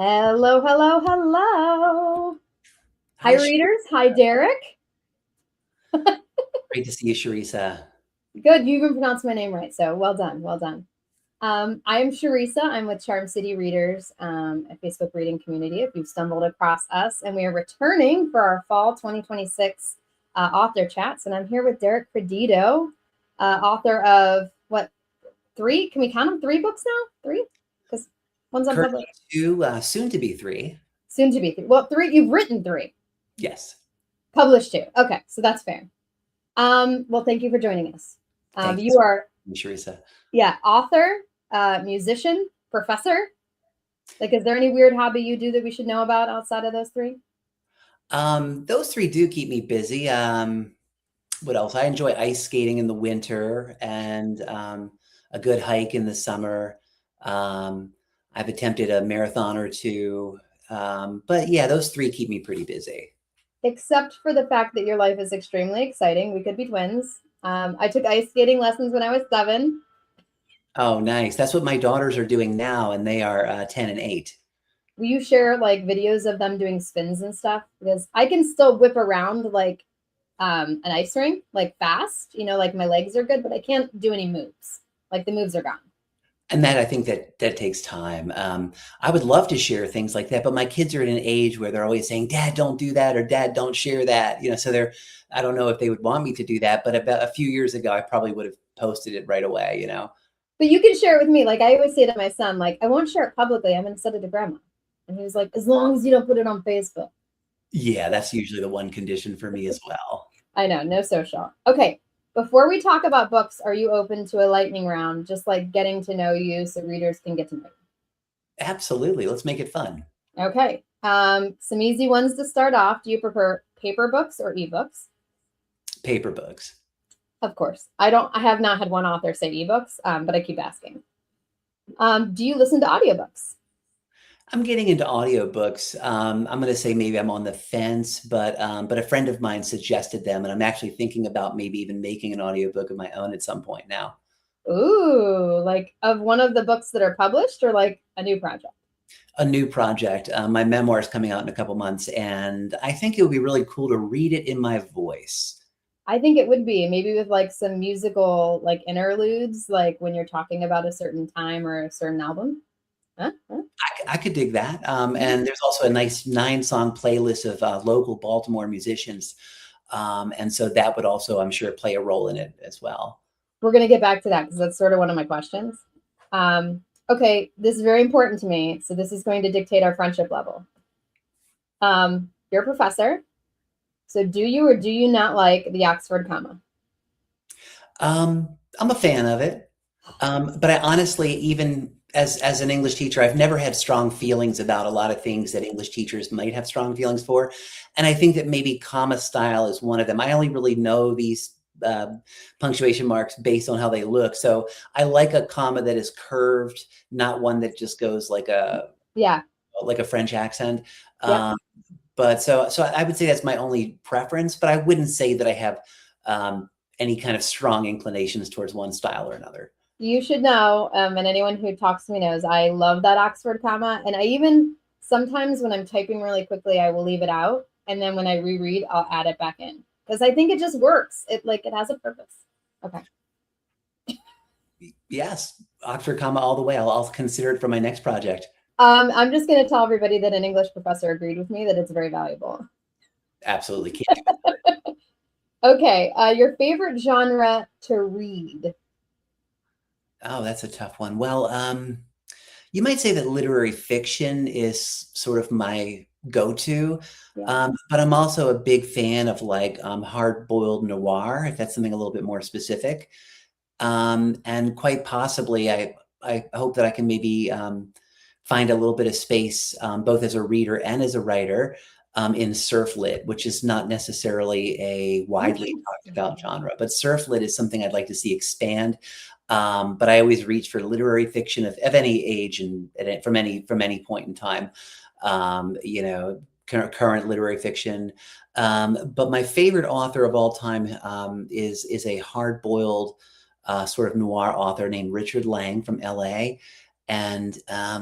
Hello, hello, hello. Hi, Hi, readers. Hi, Derrick. great to see you, Charissa. Good. You even pronounced my name right. So well done. Well done. I am Charissa. I'm with Charm City Readers, a Facebook reading community. If you've stumbled across us, and we are returning for our fall 2026 author chats. And I'm here with Derrick Credito, author of what, three? Can we count them? Three books now? Three? Because one's Currently unpublished. two, soon to be three. Soon to be three. Well, three. You've written three. Yes. Published two. Okay, so that's fair. Well, thank you for joining us. Thank you, You are, Charissa. yeah, author, musician, professor. Like, is there any weird hobby you do that we should know about outside of those three? Those three do keep me busy. What else? I enjoy ice skating in the winter and a good hike in the summer. I've attempted a marathon or two. But yeah, those three keep me pretty busy. Except for the fact that your life is extremely exciting. We could be twins. I took ice skating lessons when I was 7. Oh, nice. That's what my daughters are doing now, and they are 10 and 8. Will you share like videos of them doing spins and stuff? Because I can still whip around like an ice rink, like fast, like my legs are good, but I can't do any moves. Like the moves are gone. And that I think that takes time. I would love to share things like that, but my kids are at an age where they're always saying, "Dad, don't do that," or "Dad, don't share that." So I don't know if they would want me to do that, but about a few years ago, I probably would have posted it right away. But you can share it with me. Like I always say to my son, like, I won't share it publicly. I'm going to send it to grandma. And he was like, as long as you don't put it on Facebook. Yeah, that's usually the one condition for me as well. I know, no social. Okay. Before we talk about books, are you open to a lightning round? Just like getting to know you so readers can get to know you. Absolutely. Let's make it fun. Okay. Some easy ones to start off. Do you prefer paper books or ebooks? Paper books. Of course. I have not had one author say ebooks, but I keep asking. Do you listen to audiobooks? I'm getting into audiobooks. I'm going to say maybe I'm on the fence, but a friend of mine suggested them, and I'm actually thinking about maybe even making an audiobook of my own at some point now. Ooh, like of one of the books that are published or like a new project? A new project. My memoir is coming out in a couple months, and I think it would be really cool to read it in my voice. I think it would be maybe with like some musical like interludes, like when you're talking about a certain time or a certain album. Huh? Huh? I could dig that. And there's also a nice 9-song playlist of local Baltimore musicians. And so that would also, I'm sure, play a role in it as well. We're going to get back to that because that's sort of one of my questions. Okay, this is very important to me. So this is going to dictate our friendship level. You're a professor. So do you or do you not like the Oxford comma? I'm a fan of it. But I honestly, even as an English teacher, I've never had strong feelings about a lot of things that English teachers might have strong feelings for. And I think that maybe comma style is one of them. I only really know these punctuation marks based on how they look. So I like a comma that is curved, not one that just goes like a French accent. Yep. But so I would say that's my only preference, but I wouldn't say that I have any kind of strong inclinations towards one style or another. You should know, and anyone who talks to me knows, I love that Oxford comma. And I even sometimes when I'm typing really quickly, I will leave it out. And then when I reread, I'll add it back in because I think it just works. It has a purpose. Okay. Yes, Oxford comma all the way. I'll consider it for my next project. I'm just going to tell everybody that an English professor agreed with me that it's very valuable. Absolutely can't do that. Okay. Your favorite genre to read? Oh, that's a tough one. Well, you might say that literary fiction is sort of my go-to, Yeah. but I'm also a big fan of like hard-boiled noir, if that's something a little bit more specific. And quite possibly, I hope that I can maybe find a little bit of space, both as a reader and as a writer, in surf lit, which is not necessarily a widely talked about genre, but surf lit is something I'd like to see expand. But I always reach for literary fiction of any age and from any point in time. Current literary fiction. But my favorite author of all time is a hard boiled sort of noir author named Richard Lang from LA. And I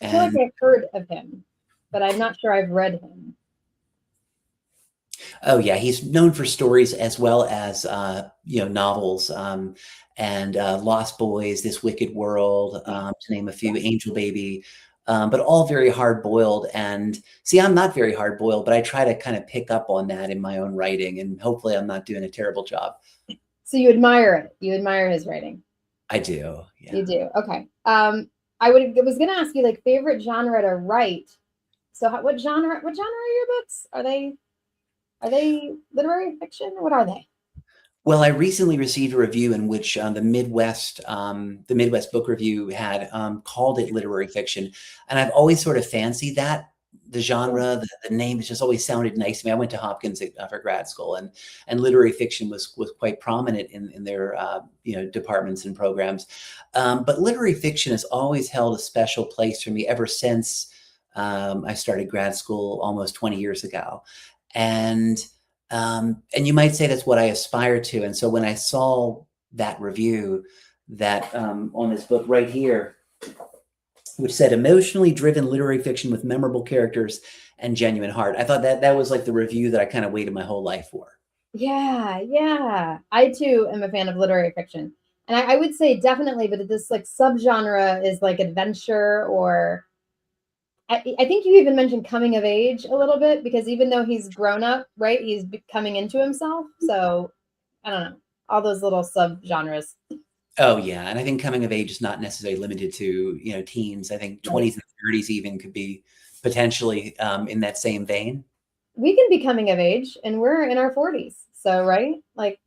feel like I've heard of him, but I'm not sure I've read him. oh yeah, he's known for stories as well as novels, and Lost Boys, This Wicked World, to name a few, Angel Baby, but all very hard boiled. And see, I'm not very hard boiled, but I try to kind of pick up on that in my own writing, and hopefully, I'm not doing a terrible job. So you admire it. You admire his writing. I do, You yeah. do. Okay. I was gonna ask you like favorite genre to write. So what genre? What genre are your books? Are they literary fiction? What are they? Well, I recently received a review in which the Midwest Book Review had called it literary fiction, and I've always sort of fancied that the genre, the name has just always sounded nice to me. I went to Hopkins for grad school, and literary fiction was quite prominent in their departments and programs. But literary fiction has always held a special place for me ever since I started grad school almost 20 years ago, and you might say that's what I aspire to. And so when I saw that review that on this book right here, which said emotionally driven literary fiction with memorable characters and genuine heart, I thought that was like the review that I kind of waited my whole life for. Yeah, yeah. I too am a fan of literary fiction. And I would say definitely, but this like subgenre is like adventure or I think you even mentioned coming of age a little bit because even though he's grown up, right, he's coming into himself. So I don't know, all those little subgenres. Oh yeah, and I think coming of age is not necessarily limited to teens. I think Right. 20s and 30s even could be potentially in that same vein. We can be coming of age and we're in our 40s. So right? Like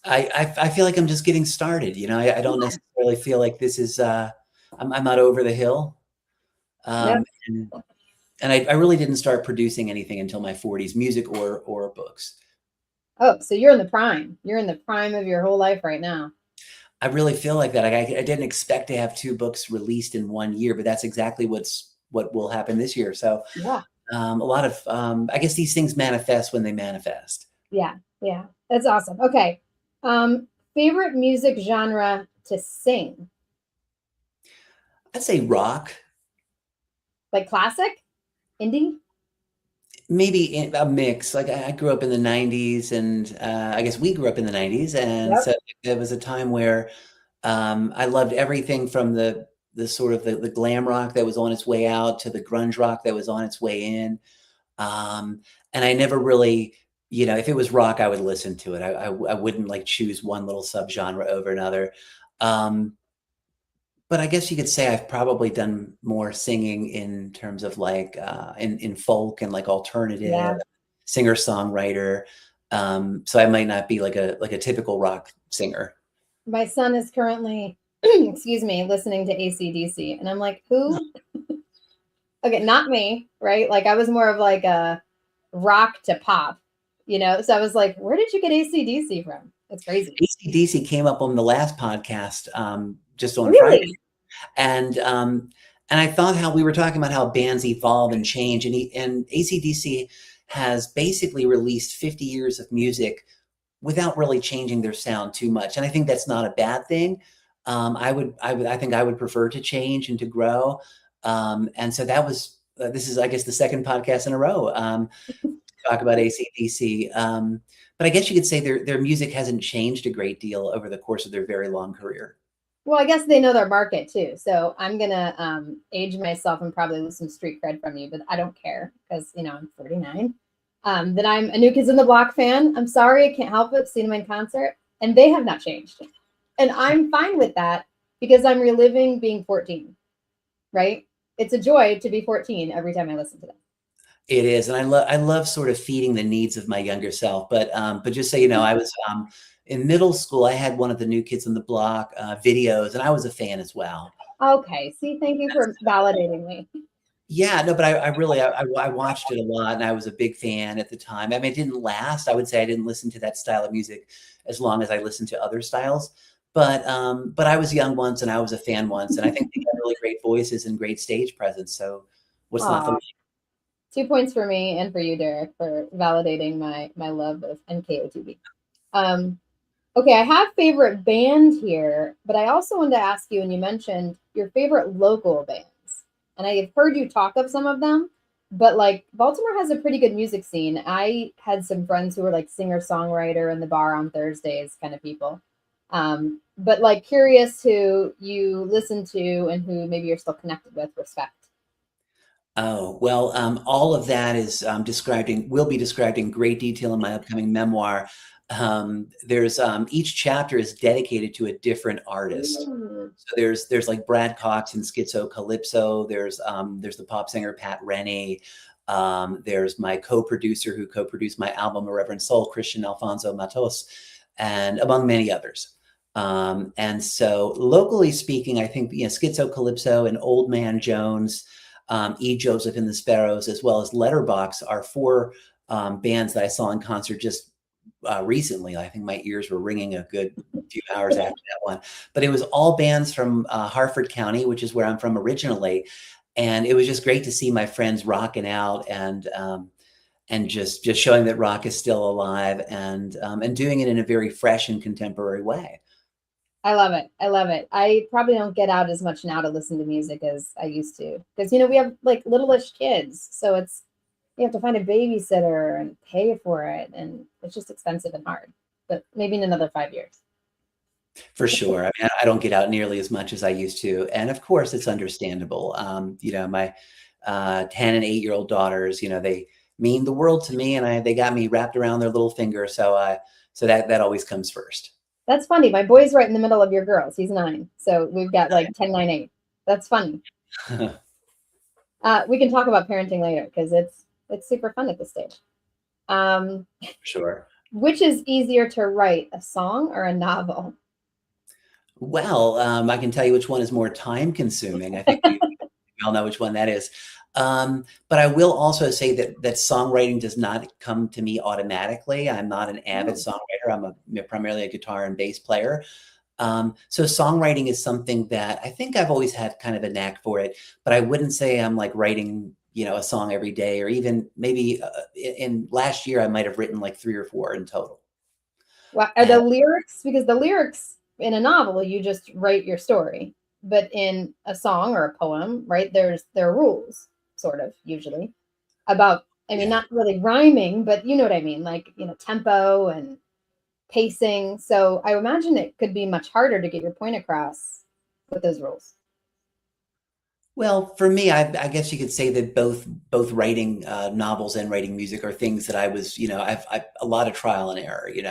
I feel like I'm just getting started. I don't yeah. necessarily feel like this is I'm not over the hill. Yep. Um, and I really didn't start producing anything until my 40s, music or books. Oh, so you're in the prime. You're in the prime of your whole life right now. I really feel like that. I didn't expect to have 2 books released in 1 year, but that's exactly what will happen this year. So Yeah. a lot of I guess these things manifest when they manifest. Yeah. Yeah. That's awesome. Okay. Favorite music genre to sing? I'd say rock, Like classic? Indie? maybe a mix. Like I grew up in the 90s, and I guess we grew up in the 90s, and Yep. so there was a time where I loved everything from the sort of the glam rock that was on its way out to the grunge rock that was on its way in. And I never really, if it was rock, I would listen to it. I wouldn't like choose one little subgenre over another. Um, but I guess you could say I've probably done more singing in terms of like in folk and like alternative Yeah. singer-songwriter. So I might not be like a typical rock singer. My son is currently, excuse me, listening to AC/DC. And I'm like, who? Okay, not me, right? Like I was more of like a rock to pop, you know? So I was like, where did you get AC/DC from? That's crazy. AC/DC came up on the last podcast just on Friday. Really? And I thought how we were talking about how bands evolve and change, and AC/DC has basically released 50 years of music without really changing their sound too much, and I think that's not a bad thing. I think I would prefer to change and to grow, and so that was this is I guess the second podcast in a row to talk about AC/DC. But I guess you could say their music hasn't changed a great deal over the course of their very long career. Well, I guess they know their market too. So I'm gonna age myself and probably lose some street cred from you, but I don't care because I'm 39. That I'm a New Kids on the Block fan. I'm sorry, I can't help it. Seen them in concert, and they have not changed, and I'm fine with that because I'm reliving being 14. Right? It's a joy to be 14 every time I listen to them. It is, and I love sort of feeding the needs of my younger self. But just so you know, I was in middle school. I had one of the New Kids on the Block videos, and I was a fan as well. Okay. See, thank you for validating me. Yeah, no, but I really I watched it a lot, and I was a big fan at the time. I mean, it didn't last. I would say I didn't listen to that style of music as long as I listened to other styles. But I was young once, and I was a fan once, and I think they have really great voices and great stage presence. So what's not to Aw, like? 2 points for me and for you, Derek, for validating my love of NKOTB. Um, Okay, I have favorite band here, but I also wanted to ask you, and you mentioned your favorite local bands. And I have heard you talk of some of them, but like Baltimore has a pretty good music scene. I had some friends who were like singer-songwriter in the bar on Thursdays kind of people. But like curious who you listen to and who maybe you're still connected with, respect. Oh, well, all of that is will be described in great detail in my upcoming memoir. There's each chapter is dedicated to a different artist. Mm. So there's like Brad Cox and Schizo Calypso. There's the pop singer Pat Rennie. There's my co-producer who co-produced my album A Reverend Soul, Christian Alfonso Matos, and among many others. And so locally speaking, I think Schizo Calypso and Old Man Jones, E. Joseph and the Sparrows, as well as Letterbox are four bands that I saw in concert just recently. I think my ears were ringing a good few hours after that one. But it was all bands from Harford County, which is where I'm from originally. And it was just great to see my friends rocking out and just showing that rock is still alive and doing it in a very fresh and contemporary way. I love it. I love it. I probably don't get out as much now to listen to music as I used to because we have like little-ish kids, so it's you have to find a babysitter and pay for it, and it's just expensive and hard. But maybe in another 5 years. For sure. I mean, I don't get out nearly as much as I used to. And of course, it's understandable. My 10 and 8-year-old daughters, they mean the world to me, and they got me wrapped around their little finger. So that always comes first. That's funny. My boy's right in the middle of your girls. He's 9, so we've got like 10, 9, 8. That's funny. We can talk about parenting later because it's super fun at this stage. Sure. Which is easier to write, a song or a novel? Well, I can tell you which one is more time consuming. I think we all know which one that is. But I will also say that songwriting does not come to me automatically. I'm not an avid songwriter. I'm primarily a guitar and bass player. So songwriting is something that I think I've always had kind of a knack for it, but I wouldn't say I'm like writing, a song every day, or even maybe in last year, I might have written like 3 or 4 in total. Well, are the lyrics, because the lyrics in a novel, you just write your story, but in a song or a poem, right, there are rules, sort of, usually, about, I mean, Yeah. not really rhyming, but you know what I mean, like, tempo and pacing. So I imagine it could be much harder to get your point across with those rules. Well, for me, I guess you could say that both writing novels and writing music are things that I was, I've a lot of trial and error. Yeah.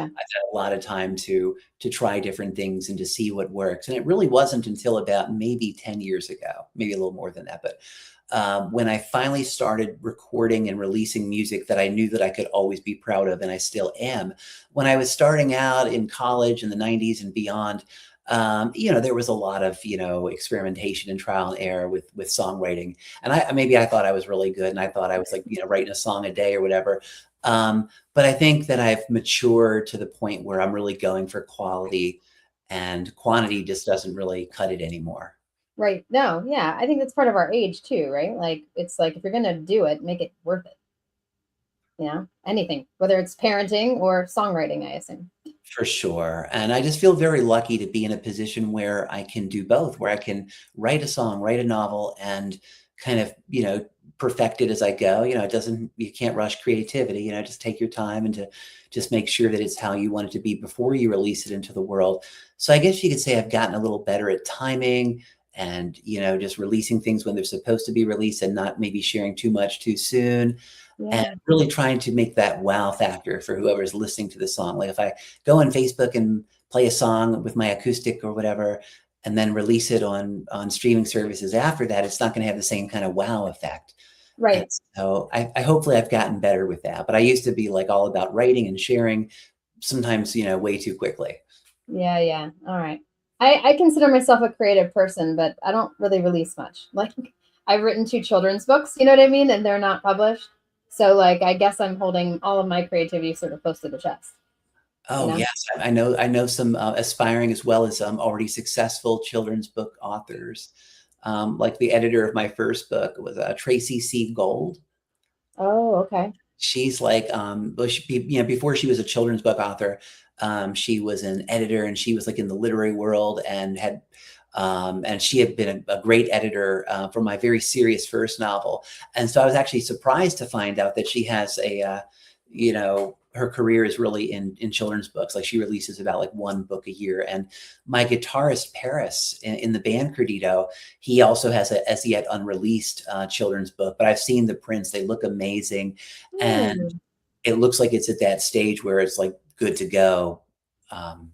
I've had a lot of time to try different things and to see what works. And it really wasn't until about maybe 10 years ago, maybe a little more than that, but when I finally started recording and releasing music that I knew that I could always be proud of, and I still am. When I was starting out in college in the 90s and beyond, there was a lot of, experimentation and trial and error with songwriting. And I thought I was really good, and I thought I was like, writing a song a day or whatever. But I think that I've matured to the point where I'm really going for quality, and quantity just doesn't really cut it anymore. Right. No, yeah. I think that's part of our age too, right? Like it's like if you're gonna do it, make it worth it. Anything, whether it's parenting or songwriting, I assume. For sure. And I just feel very lucky to be in a position where I can do both, where I can write a song, write a novel, and kind of, perfect it as I go. You can't rush creativity, just take your time and to just make sure that it's how you want it to be before you release it into the world. So I guess you could say I've gotten a little better at timing and, just releasing things when they're supposed to be released and not maybe sharing too much too soon. And Yeah. really trying to make that wow factor for whoever's listening to the song. Like if I go on Facebook and play a song with my acoustic or whatever, and then release it on streaming services after that, it's not going to have the same kind of wow effect. And Right. so I hopefully I've gotten better with that. But I used to be like all about writing and sharing, sometimes way too quickly. Yeah, yeah. All right. I consider myself a creative person, but I don't really release much. Like I've written 2 children's books, you know what I mean? And they're not published. So like I guess I'm holding all of my creativity sort of close to the chest, you Oh know? yes, I know some aspiring as well as already successful children's book authors. Like the editor of my first book was Tracy C. Gold. Oh, okay. She's like, well, before she was a children's book author, She was an editor, and she was like in the literary world, and she had been a great editor for my very serious first novel. And so I was actually surprised to find out that she has her career is really in children's books. Like, she releases about like one book a year. And my guitarist, Paris, in the band Credito, he also has a as yet unreleased children's book, but I've seen the prints. They look amazing. And Hmm. it looks like it's at that stage where it's like good to go. Um,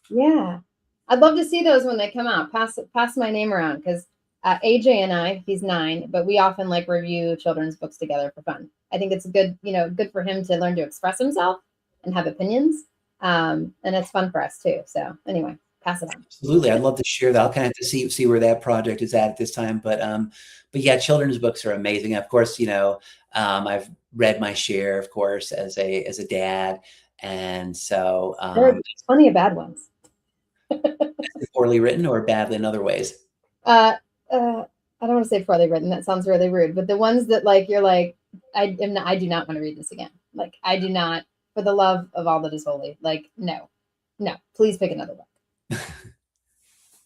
Yeah. I'd love to see those when they come out. Pass my name around, because AJ and I, he's 9, but we often like review children's books together for fun. I think it's good, good for him to learn to express himself and have opinions. And it's fun for us too. So anyway, pass it on. Absolutely. I'd love to share that. I'll kind of have to see where that project is at this time. But yeah, children's books are amazing. Of course, I've read my share, of course, as a dad. And so There are plenty of bad ones. poorly written or badly in other ways. Uh, I don't want to say poorly written. That sounds really rude. But the ones that like you're like, I do not want to read this again. Like, I do not, for the love of all that is holy. Like, no, please pick another book.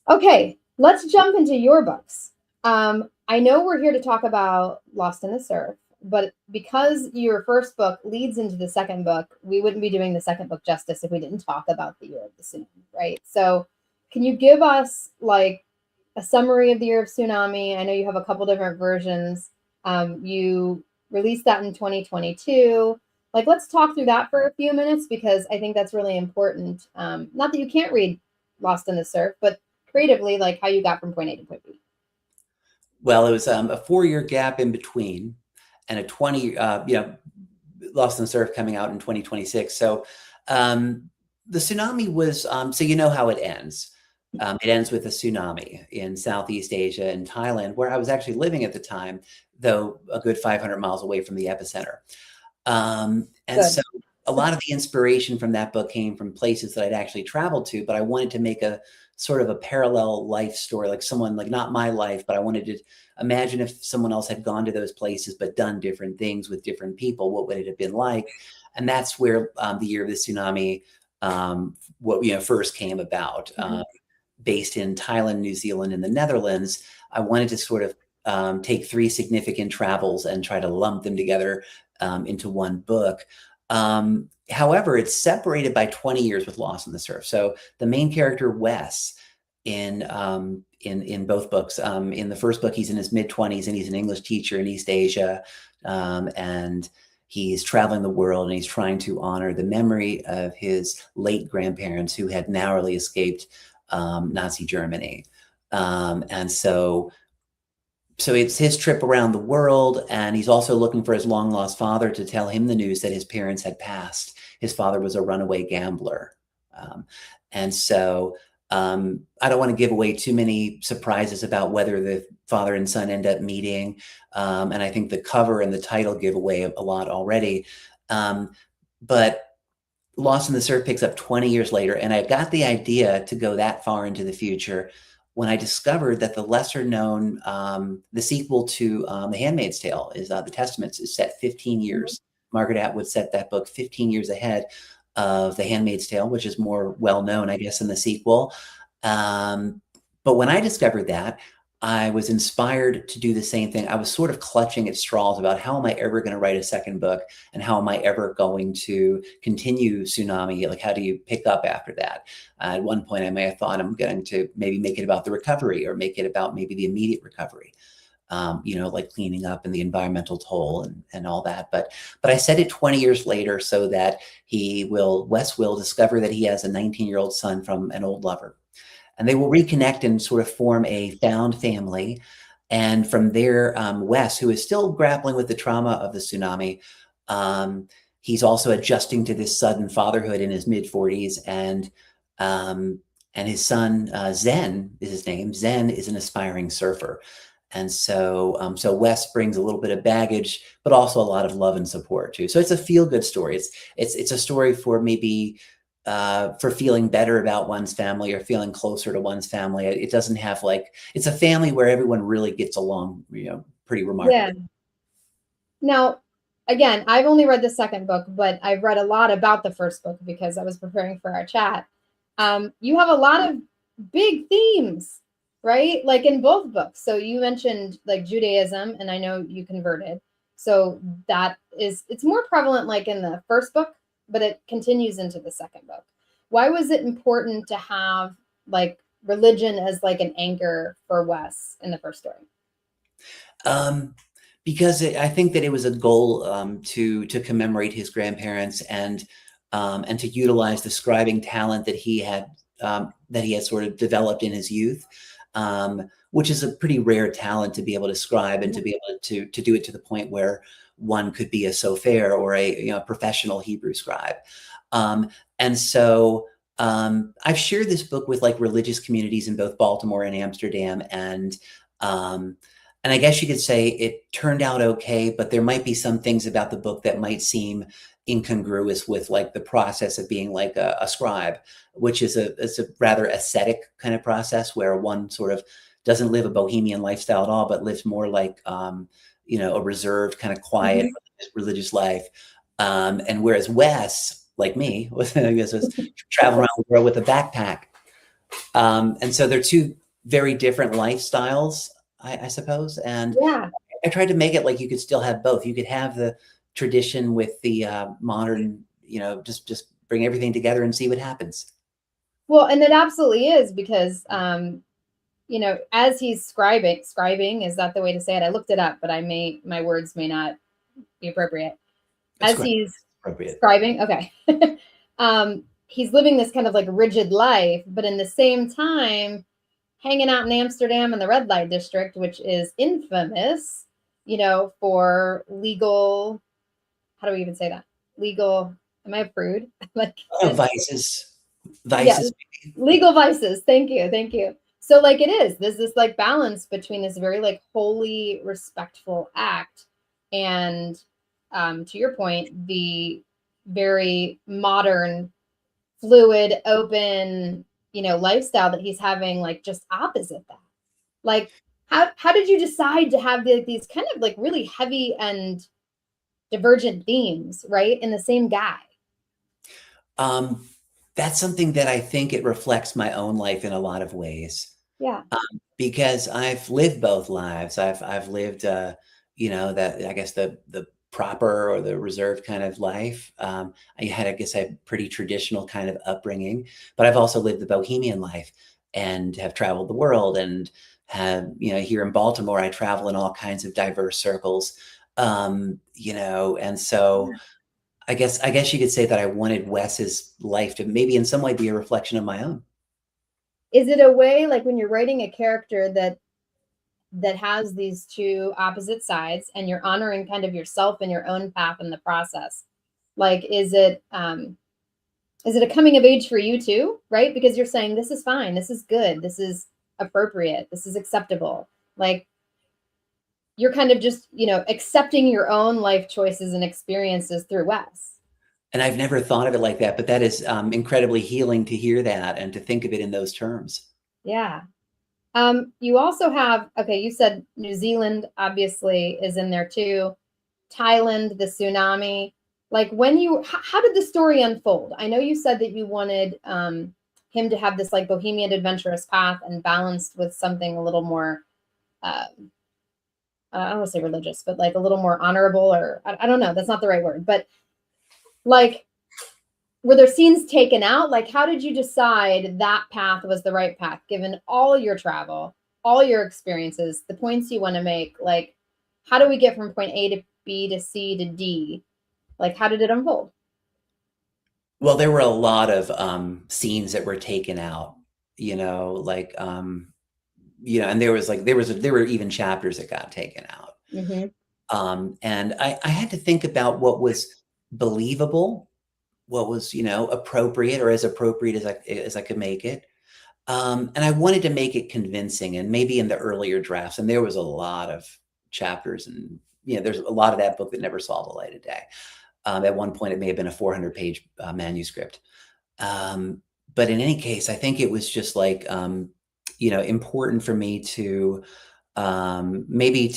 Okay, let's jump into your books. I know we're here to talk about Lost in the Surf, but because your first book leads into the second book, we wouldn't be doing the second book justice if we didn't talk about the Year of the Tsunami, right? So, can you give us like a summary of the Year of Tsunami? I know you have a couple different versions. You released that in 2022. Like, let's talk through that for a few minutes, because I think that's really important. Not that you can't read Lost in the Surf, but creatively, like how you got from point A to point B. Well, it was a 4-year gap in between, and a 20, Lost in the Surf coming out in 2026. So the tsunami was, so you know how it ends. It ends with a tsunami in Southeast Asia, in Thailand, where I was actually living at the time, though a good 500 miles away from the epicenter. And so a lot of the inspiration from that book came from places that I'd actually traveled to, but I wanted to make a sort of a parallel life story, like someone, like not my life, but I wanted to imagine if someone else had gone to those places, but done different things with different people, what would it have been like? And that's where the Year of the Tsunami, first came about. Based in Thailand, New Zealand, and the Netherlands, I wanted to sort of take 3 significant travels and try to lump them together into one book. However, it's separated by 20 years with Lost in the Surf. So the main character, Wes, in both books, in the first book, he's in his mid-20s, and he's an English teacher in East Asia, and he's traveling the world, and he's trying to honor the memory of his late grandparents who had narrowly escaped Nazi Germany. And so it's his trip around the world, and he's also looking for his long lost father to tell him the news that his parents had passed. His father was a runaway gambler. And so I don't want to give away too many surprises about whether the father and son end up meeting. And I think the cover and the title give away a lot already. But Lost in the Surf picks up 20 years later, and I got the idea to go that far into the future when I discovered that the lesser known, the sequel to The Handmaid's Tale is The Testaments, is set 15 years. Margaret Atwood set that book 15 years ahead of The Handmaid's Tale, which is more well known, I guess, in the sequel. But when I discovered that, I was inspired to do the same thing. I was sort of clutching at straws about how am I ever going to write a second book, and how am I ever going to continue Tsunami? Like, how do you pick up after that? At one point, I may have thought I'm going to maybe make it about the recovery, or make it about maybe the immediate recovery, like cleaning up and the environmental toll and all that. But I set it 20 years later so that Wes will discover that he has a 19-year-old son from an old lover. And they will reconnect and sort of form a found family. And from there, Wes, who is still grappling with the trauma of the tsunami, he's also adjusting to this sudden fatherhood in his mid-40s. And his son, Zen is his name. Zen is an aspiring surfer. And so Wes brings a little bit of baggage, but also a lot of love and support too. So it's a feel-good story. It's a story for maybe for feeling better about one's family, or feeling closer to one's family. It doesn't have it's a family where everyone really gets along, pretty remarkably. Yeah. Now, again, I've only read the second book, but I've read a lot about the first book because I was preparing for our chat. You have a lot of big themes, right? Like in both books. So you mentioned like Judaism, and I know you converted. So it's more prevalent like in the first book, but it continues into the second book. Why was it important to have like religion as like an anchor for Wes in the first story? Because I think that it was a goal to commemorate his grandparents and to utilize the scribing talent that he had sort of developed in his youth, which is a pretty rare talent to be able to scribe and to be able to do it to the point where one could be a sofer or a professional Hebrew scribe. And so I've shared this book with like religious communities in both Baltimore and Amsterdam, and I guess you could say it turned out okay, but there might be some things about the book that might seem incongruous with like the process of being like a scribe, which is it's a rather ascetic kind of process where one sort of doesn't live a bohemian lifestyle at all, but lives more like a reserved kind of quiet religious life. And whereas Wes, like me, was I guess was traveling around the world with a backpack. And so they're two very different lifestyles, I suppose. And Yeah. I tried to make it like you could still have both. You could have the tradition with the modern, just bring everything together and see what happens. Well, and it absolutely is because, as he's scribing, is that the way to say it? I looked it up, but my words may not be appropriate. That's As correct. he's Appropriate. scribing, okay. He's living this kind of like rigid life, but in the same time, hanging out in Amsterdam in the red light district, which is infamous, for legal, how do we even say that? Legal, am I a prude? Like, Vices, yeah, vices. legal vices. Thank you. Thank you. So like there's this like balance between this very like holy, respectful act and to your point, the very modern, fluid, open, lifestyle that he's having, like just opposite that. Like how did you decide to have these kind of like really heavy and divergent themes, right, in the same guy? That's something that I think it reflects my own life in a lot of ways. Yeah. Because I've lived both lives. I've lived, that I guess the proper or the reserved kind of life. I guess, a pretty traditional kind of upbringing, but I've also lived the bohemian life and have traveled the world and have, here in Baltimore, I travel in all kinds of diverse circles. And so I guess you could say that I wanted Wes's life to maybe in some way be a reflection of my own. Is it a way like when you're writing a character that has these two opposite sides and you're honoring kind of yourself and your own path in the process, like is it a coming of age for you too, right? Because you're saying this is fine, this is good, this is appropriate, this is acceptable, like you're kind of just accepting your own life choices and experiences through Wes. And I've never thought of it like that, but that is incredibly healing to hear that and to think of it in those terms. Yeah. You also have, okay, you said New Zealand obviously is in there too. Thailand, the tsunami. Like how did the story unfold? I know you said that you wanted him to have this like bohemian adventurous path and balanced with something a little more, I don't want to say religious, but like a little more honorable, or I don't know, that's not the right word, but like, were there scenes taken out? Like, how did you decide that path was the right path, given all your travel, all your experiences, the points you want to make? Like, how do we get from point A to B to C to D? Like, how did it unfold? Well, there were a lot of scenes that were taken out, and there were even chapters that got taken out. Mm-hmm. And I had to think about what was believable, what was, appropriate or as appropriate as I could make it. And I wanted to make it convincing, and maybe in the earlier drafts, and there was a lot of chapters and, there's a lot of that book that never saw the light of day. At one point, it may have been a 400-page manuscript. But in any case, I think it was just like, important for me to maybe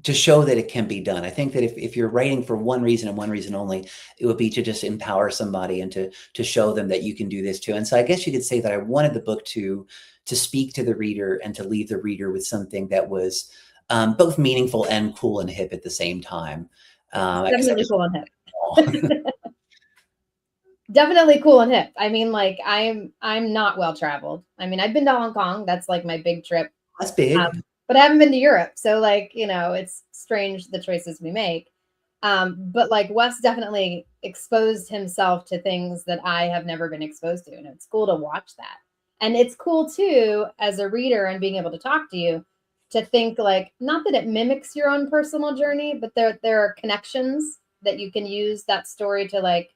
to show that it can be done. I think that if you're writing for one reason and one reason only, it would be to just empower somebody and to show them that you can do this too. And so I guess you could say that I wanted the book to speak to the reader and to leave the reader with something that was both meaningful and cool and hip at the same time. I guess I Definitely just cool and hip. Definitely cool and hip. I mean, like I'm not well traveled. I mean, I've been to Hong Kong. That's like my big trip. That's big. But I haven't been to Europe. So like, you know, it's strange the choices we make. But like Wes definitely exposed himself to things that I have never been exposed to. And it's cool to watch that. And it's cool too, as a reader and being able to talk to you, to think like, not that it mimics your own personal journey, but there are connections that you can use that story to like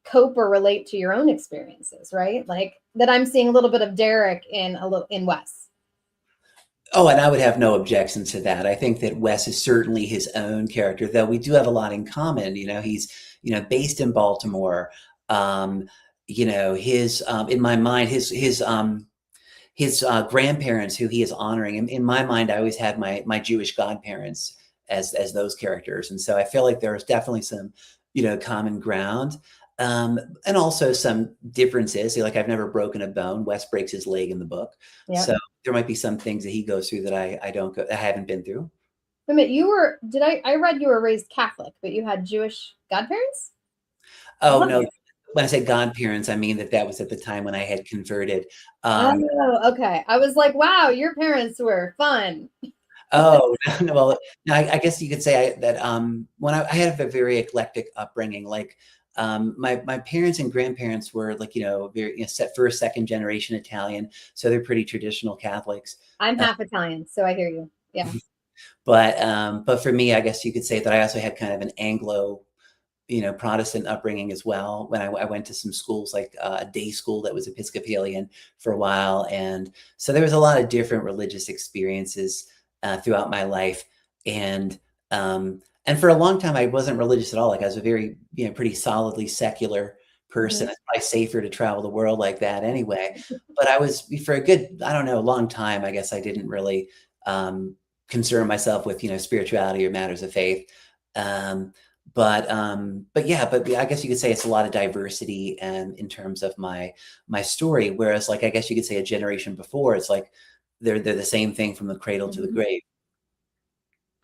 cope or relate to your own experiences, right? Like that I'm seeing a little bit of Derrick in Wes. Oh, and I would have no objection to that. I think that Wes is certainly his own character, though we do have a lot in common. You know, he's, you know, based in Baltimore. You know, his in my mind, his grandparents who he is honoring. In my mind, I always had my Jewish godparents as those characters, and so I feel like there's definitely some, you know, common ground, and also some differences. Like I've never broken a bone. Wes breaks his leg in the book, Yeah. so there might be some things that he goes through that I haven't been through. Wait a minute, I read you were raised Catholic, but you had Jewish godparents? Oh What? no, when I say godparents, I mean that was at the time when I had converted. Oh, okay. I was like, wow, your parents were fun. Oh, no, well, no, I guess you could say that when I had a very eclectic upbringing. Like my parents and grandparents were like, you know, very, you know, first, second generation Italian, so they're pretty traditional Catholics. I'm Uh, half Italian, so I hear you. Yeah. but for me, I guess you could say that I also had kind of an Anglo, you know, Protestant upbringing as well. When I went to some schools, like a day school that was Episcopalian for a while, and so there was a lot of different religious experiences throughout my life, and and for a long time I wasn't religious at all. Like I was a very, you know, pretty solidly secular person. Mhm. It's probably safer to travel the world like that anyway. But I was, for a good, I don't know, long time, I guess I didn't really um, concern myself with, you know, spirituality or matters of faith. Um, but yeah, but I guess you could say it's a lot of diversity and in terms of my story. Whereas like I guess you could say a generation before, it's like they're the same thing from the cradle to the Mhm. grave.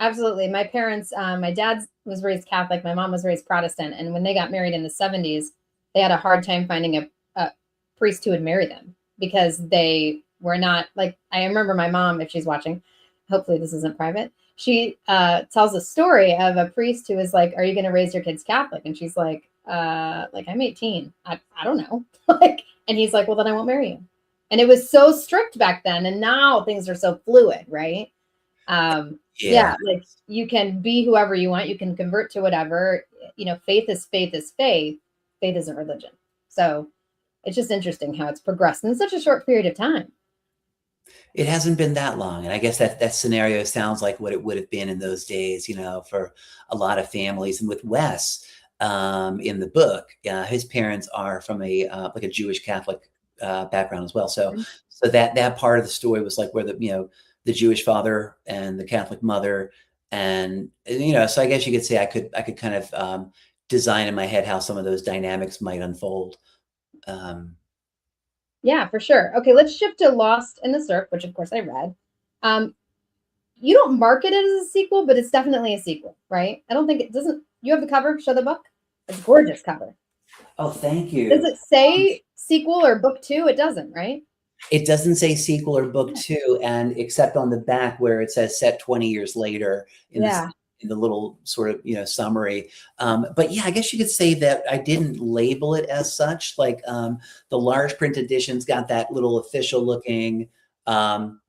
Absolutely. My parents, my dad was raised Catholic, my mom was raised Protestant, and when they got married in the 70s, they had a hard time finding a priest who would marry them because they were not like. I remember my mom, if she's watching, hopefully this isn't private. She tells a story of a priest who was like, "Are you going to raise your kids Catholic?" And she's like I'm 18. I don't know." Like, and he's like, "Well, then I won't marry you." And it was so strict back then, and now things are so fluid, right? Yeah, Yeah. like you can be whoever you want, you can convert to whatever. You know, faith is faith is faith. Faith isn't religion. So it's just interesting how it's progressed in such a short period of time. It hasn't been that long, and I guess that scenario sounds like what it would have been in those days, you know, for a lot of families. And with Wes, in the book, his parents are from a like a Jewish Catholic background as well. So Mhm. that part of the story was like where the, you know, the Jewish father and the Catholic mother, and you know, so I guess you could say I could kind of design in my head how some of those dynamics might unfold. Um, Yeah, for sure. Okay, let's shift to Lost in the Surf, which of course I read. Um, you don't market it as a sequel, but it's definitely a sequel, right? I don't think it doesn't. You have the cover, show the book. It's a gorgeous cover. oh, thank Does you. it say sequel or book two? It doesn't, right? It doesn't say sequel or book 2, and except on the back where it says set 20 years later in this Yeah. in the little sort of, you know, summary. But yeah, I guess you could say that I didn't label it as such. Like the large print editions got that little official looking um,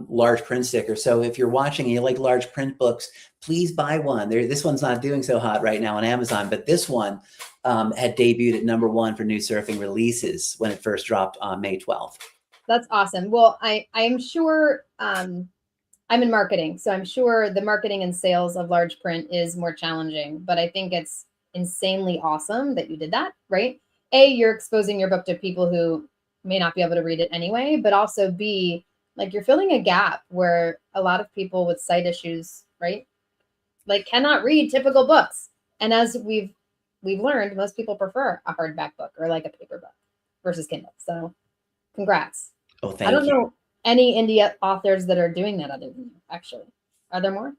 large print sticker. So if you're watching and you like large print books, please buy one. This one's not doing so hot right now on Amazon, but this one had debuted at #1 for new surfing releases when it first dropped on May 12th. That's awesome. Well, I'm sure I'm in marketing, so I'm sure the marketing and sales of large print is more challenging, but I think it's insanely awesome that you did that, right? A, you're exposing your book to people who may not be able to read it anyway, but also B, Like you're filling a gap where a lot of people with sight issues, right? Like cannot read typical books. And as we've learned, most people prefer a hardback book or like a paper book versus Kindle. So congrats. Oh, I don't thank you. know any indie authors that are doing that other than you, actually. Are there more?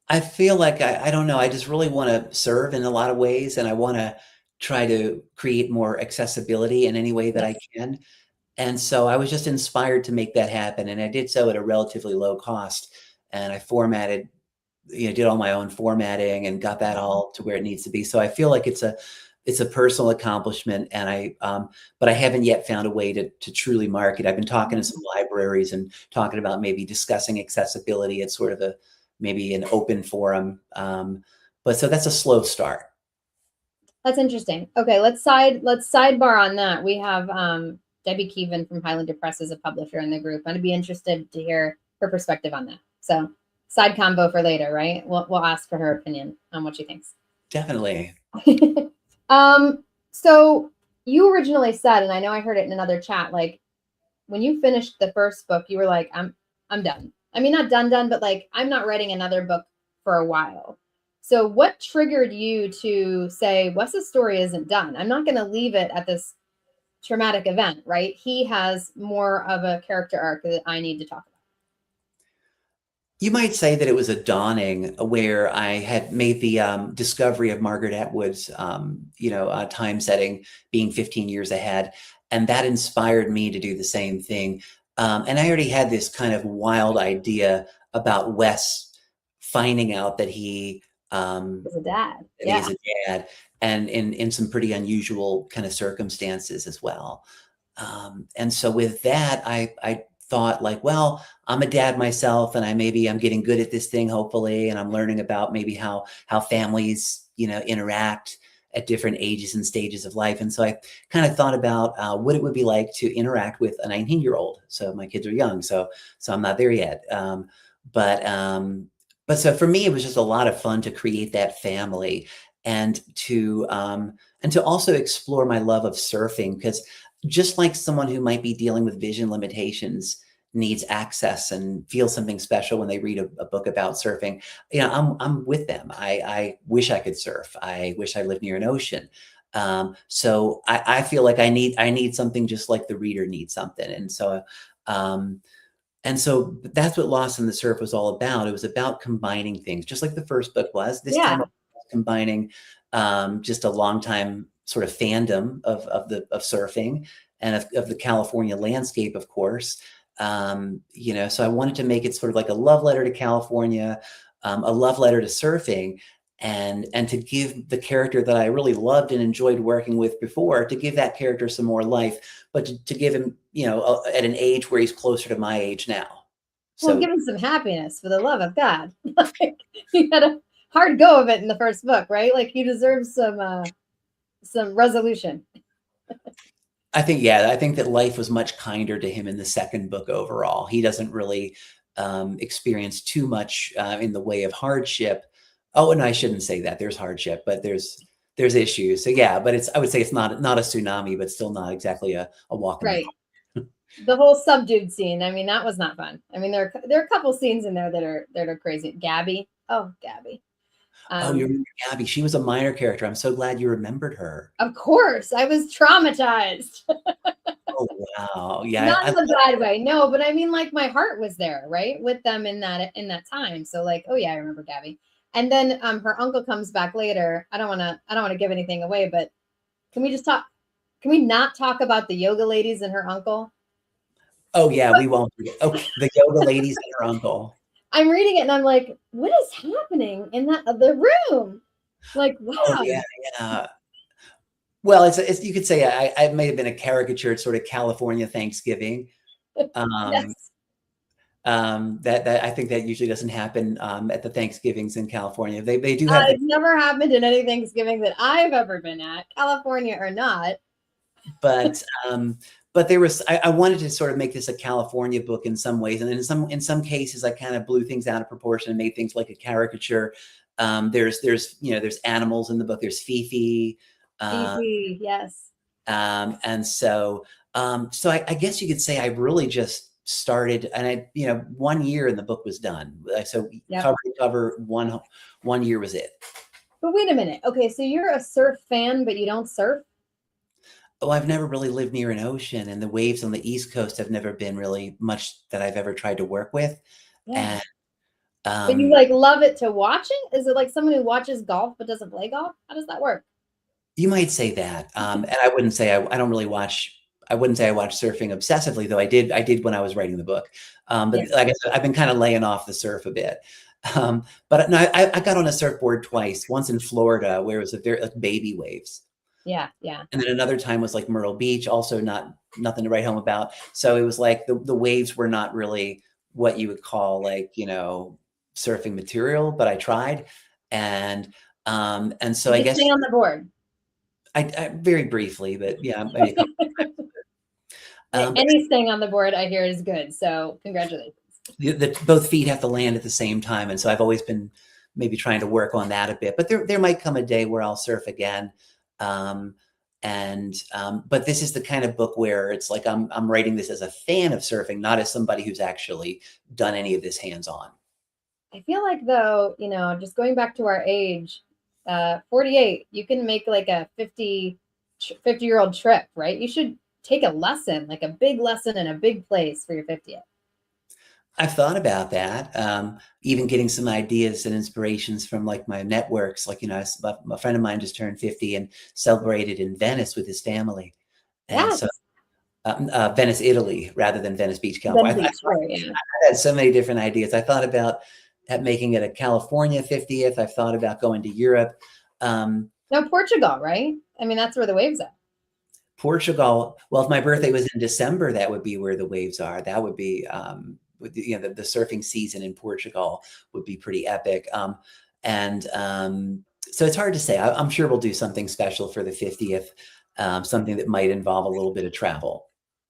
I feel like I don't know. I just really want to serve in a lot of ways, and I want to try to create more accessibility in any way that I Yes. can. And so I was just inspired to make that happen, and I did so at a relatively low cost. And I formatted, did all my own formatting and got that all to where it needs to be. So I feel like it's a personal accomplishment, and but I haven't yet found a way to truly market. I've been talking to some libraries and talking about maybe discussing accessibility at sort of maybe an open forum. But so that's a slow start. That's interesting. Okay, let's sidebar on that. We have Debbie Keevan from Highlander Press as a publisher in the group. I'd be interested to hear her perspective on that. So side combo for later, right? We'll ask for her opinion on what she thinks. Definitely. So you originally said, and I know I heard it in another chat, like when you finished the first book, you were like, I'm done. I mean, not done, but like I'm not writing another book for a while. So what triggered you to say, Wes's story isn't done? I'm not going to leave it at this traumatic event, right? He has more of a character arc that I need to talk about. You might say that it was a dawning where I had made the discovery of Margaret Atwood's, time setting being 15 years ahead. And that inspired me to do the same thing. And I already had this kind of wild idea about Wes finding out that As a dad. he's Yeah. a dad, and in some pretty unusual kind of circumstances as well. And so with that, I thought like, well, I'm a dad myself, and I'm getting good at this thing, hopefully, and I'm learning about maybe how families, interact at different ages and stages of life. And so I kind of thought about what it would be like to interact with a 19-year-old. So my kids are young, so I'm not there yet. But so for me, it was just a lot of fun to create that family, and to also explore my love of surfing, because just like someone who might be dealing with vision limitations needs access and feels something special when they read a book about surfing, I'm with them. I wish I could surf. I wish I lived near an ocean. So I feel like I need something just like the reader needs something. And so that's what Lost in the Surf was all about. It was about combining things, just like the first book was. This time Yeah. combining just a long time sort of fandom of surfing and of the California landscape, of course. So I wanted to make it sort of like a love letter to California, a love letter to surfing, and to give the character that I really loved and enjoyed working with before, to give that character some more life, but to give him, at an age where he's closer to my age now. Well, So give him some happiness for the love of God. Like you had a hard go of it in the first book, right? Like you deserve some resolution. I think that life was much kinder to him in the second book overall. He doesn't really experience too much in the way of hardship. Oh, and I shouldn't say that. There's hardship, but there's issues. So yeah, but I would say it's not a tsunami, but still not exactly a walk in the Right. park. The whole subdued scene. I mean, that was not fun. I mean, there are a couple scenes in there that are crazy. Gabby. Oh, Gabby. Oh, you remember Gabby? She was a minor character. I'm so glad you remembered her. Of course, I was traumatized. Oh wow, yeah, Not in a bad way. No, but I mean, like my heart was there, right, with them in that time. So like, oh yeah, I remember Gabby. And then her uncle comes back later. I don't want to give anything away, but can we just talk? Can we not talk about the yoga ladies and her uncle? Oh yeah, we won't. Okay, the yoga ladies and her uncle. I'm reading it and I'm like, what is happening in that other room? Like, Oh wow. yeah, yeah. Well, it's you could say I may have been a caricatured sort of California Thanksgiving. Um, Yes. that I think that usually doesn't happen at the Thanksgivings in California. They do have It's never happened in any Thanksgiving that I've ever been at, California or not. but there was I wanted to sort of make this a California book in some ways, and in some cases I kind of blew things out of proportion and made things like a caricature. There's animals in the book. There's Fifi. Fifi, yes. And so I guess you could say I really just started, and I, 1 year and the book was done. So Yep. cover to cover, 1 year was it. But wait a minute. Okay, so you're a surf fan, but you don't surf? Oh, I've never really lived near an ocean, and the waves on the East Coast have never been really much that I've ever tried to work with. Yeah. And But you um, like love it to watch it? Is it like someone who watches golf but doesn't play golf? How does that work? you might say that. And I wouldn't say I don't really watch. I wouldn't say I watch surfing obsessively, though I did. I did when I was writing the book. But Yeah. like I said, I've been kind of laying off the surf a bit. But no, I got on a surfboard twice. Once in Florida, where it was a very like baby waves, Yeah. Yeah. and then another time was like Myrtle Beach, also nothing to write home about. So it was like the waves were not really what you would call like surfing material, but I tried, and so Did I you guess stay on the board? I very briefly, but yeah, maybe a couple. But Any staying on the board I hear is good. So congratulations. both feet have to land at the same time, and so I've always been maybe trying to work on that a bit. But there might come a day where I'll surf again. Um, but this is the kind of book where it's like I'm writing this as a fan of surfing, not as somebody who's actually done any of this hands on. I feel like though, just going back to our age, 48, you can make like a 50-year-old trip, right? You should take a lesson, like a big lesson in a big place for your 50th. I've thought about that, even getting some ideas and inspirations from like my networks. Like, a friend of mine just turned 50 and celebrated in Venice with his family. And so Yes. Venice, Italy, rather than Venice Beach, Then California. beach, right? Yeah. I had so many different ideas. I thought about making it a California 50th. I've thought about going to Europe. No, Portugal, right? I mean, that's where the waves are. Portugal. Well, if my birthday was in December, that would be where the waves are. That would be, the surfing season in Portugal would be pretty epic. So it's hard to say. I'm sure we'll do something special for the 50th, something that might involve a little bit of travel.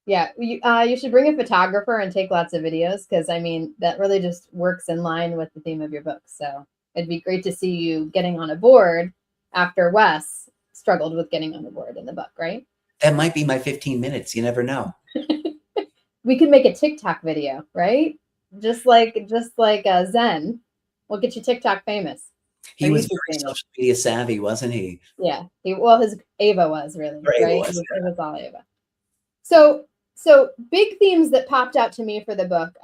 Yeah, you should bring a photographer and take lots of videos because I mean that really just works in line with the theme of your book. So it'd be great to see you getting on a board after Wes struggled with getting on the board in the book, right? That might be my 15 minutes. You never know. We could make a TikTok video, right? Just like Zen, we'll get you TikTok famous or He was YouTube very famous. social media savvy, wasn't he? Yeah, his Ava was really Or Ava right. was. It was all Ava. So big themes that popped out to me for the book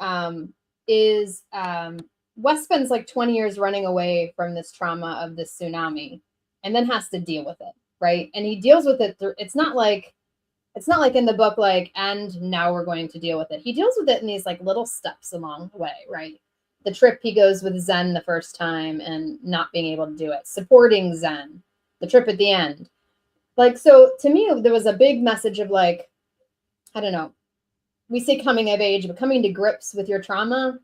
is Wes spends like 20 years running away from this trauma of this tsunami, and then has to deal with it, right? And he deals with it. It's not like in the book, like, and now we're going to deal with it. He deals with it in these like little steps along the way, right? The trip he goes with Zen the first time and not being able to do it, supporting Zen, the trip at the end. Like, so to me, there was a big message of like, I don't know, we say coming of age, but coming to grips with your trauma,